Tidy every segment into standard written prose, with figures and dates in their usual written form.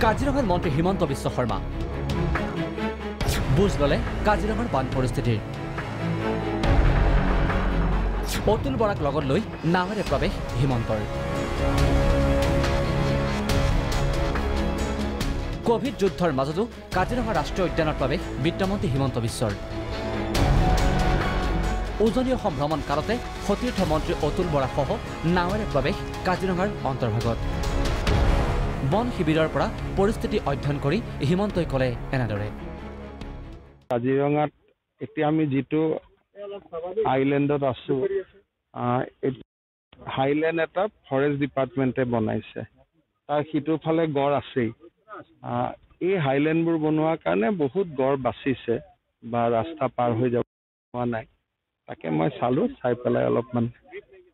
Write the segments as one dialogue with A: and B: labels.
A: কাজিৰঙাত মন্ত্ৰী হিমন্ত বিশ্ব শৰ্মা বুজ ললে কাজিৰঙাৰ বান পৰিস্থিতিৰ অতুল বৰাক লগত লৈ নাৱেৰে প্ৰৱেশ হিমন্তৰ কোভিড যুদ্ধৰ মাজতো কাজিৰঙা ৰাষ্ট্ৰীয় উদ্যানৰ প্ৰৱেশ বিত্তমন্ত্ৰী হিমন্ত বিশ্বৰ উজনি অসম ভ্ৰমণ কালতে সতীৰ্থ মন্ত্ৰী অতুল বৰা সহ নাৱেৰে প্ৰৱেশ কাজিৰঙাৰ অন্তৰ্ভাগত বন শিবিৰৰ পৰা পৰিস্থিতি অধ্যয়ন কৰি হিমন্তই ক'লে এনেদৰে
B: কাজিৰঙাত এতিয়া আমি যেটো আইল্যান্ডত আছো হাইল্যান্ড এটা ফৰেষ্ট ডিপাৰ্টমেন্টে বনাইছে তাৰ সিটো ফালে গড় আছে এই হাইল্যান্ডবোৰ বনোৱাৰ কাৰণে বহুত গড় বাচিছে বা ৰাস্তা পাৰ হৈ যাব নাই তাকে মই চালো চাই পেলাই অলপমান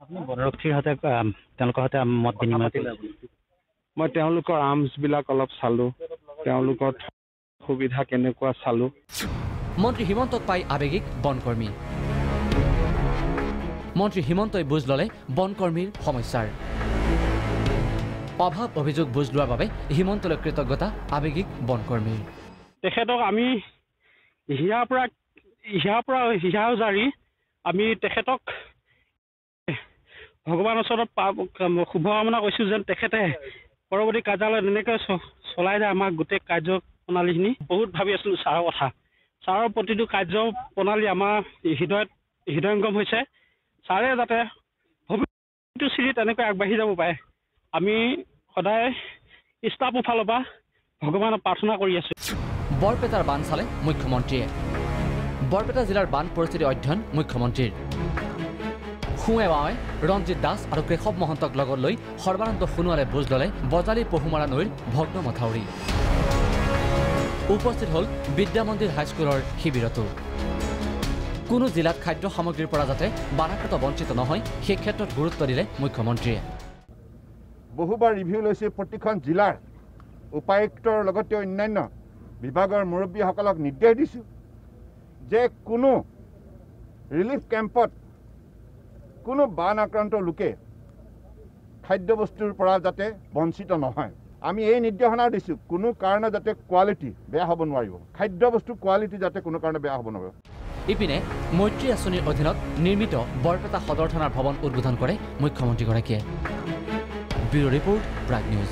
C: আপুনি বনৰক্ষীৰ হাতে তেওঁলোকৰ হাতে মত বিনিময় কৰিলে
B: মই তেওঁলোকৰ আৰ্মছ বিলাক অলপ চালো তেওঁলোকৰ সুবিধা কেনেকুৱা চালো
A: মন্ত্ৰী হিমন্তক পাই আবেগিক বনকৰ্মী মন্ত্ৰী হিমন্তই বুজ ললে বনকৰ্মীৰ সমস্যাৰ অভাৱ অভিযোগ বুজ লোৱাৰ বাবে হিমন্তলৈ কৃতজ্ঞতা আবেগিক বনকৰ্মীৰ
D: তেখেতক আমি হিয়া জাৰি আমি তেখেতক ভগৱানৰ ওচৰত শুভকামনা কৰিছোঁ যেন তেখেতে পৰৱৰ্তী কাৰ্যালয়ত এনেকৈ চলাই যায় আমাক গোটেই কাৰ্য প্ৰণালীখিনি বহুত ভাবি আছিলোঁ ছাৰৰ কথা ছাৰৰ প্ৰতিটো কাৰ্য প্ৰণালী আমাৰ হৃদয়ংগম হৈছে ছাৰে যাতে ভৱিষ্যতৰ চিৰিত তেনেকৈ আগবাঢ়ি যাব পাৰে আমি সদায় ষ্টাফৰ ফালৰ পৰা ভগৱানক প্ৰাৰ্থনা কৰি আছোঁ
A: বৰপেটাৰ বান চালে মুখ্যমন্ত্ৰীয়ে বৰপেটা জিলাৰ বান পৰিস্থিতি অধ্যয়ন মুখ্যমন্ত্ৰীৰ খুৱে বাৱে ৰঞ্জিত দাস আৰু কেশৱ মহন্তক লগত লৈ সৰ্বানন্দ সোণোৱালে বুজ ললে বজালী পহুমৰা নৈৰ ভগ্ন মথাউৰি উপস্থিত হ'ল বিদ্যা মন্দিৰ হাইস্কুলৰ শিবিৰতো কোনো জিলাত খাদ্য সামগ্ৰীৰ পৰা যাতে বানাক্ৰান্ত বঞ্চিত নহয় সেই ক্ষেত্ৰত গুৰুত্ব দিলে মুখ্যমন্ত্ৰীয়ে
E: বহুবাৰ ৰিভিউ লৈছে প্ৰতিখন জিলাৰ উপায়ুক্তৰ লগতে অন্যান্য বিভাগৰ মুৰব্বীসকলক নিৰ্দেশ দিছোঁ যে কোনো ৰিলিফ কেম্পত কোনো বান আক্ৰান্ত লোকে খাদ্যবস্তুৰ পৰা যাতে বঞ্চিত নহয় আমি এই নিৰ্দেশনা দিছোঁ কোনো কাৰণে যাতে কোৱালিটি বেয়া হ'ব নোৱাৰিব খাদ্যবস্তুৰ কোৱালিটি যাতে কোনো কাৰণে বেয়া হ'ব নোৱাৰিব
A: ইপিনে মৈত্ৰী আঁচনিৰ অধীনত নিৰ্মিত বৰপেটা সদৰ থানাৰ ভৱন উদ্বোধন কৰে মুখ্যমন্ত্ৰীগৰাকীয়ে ব্যুৰো ৰিপৰ্ট প্ৰাগ নিউজ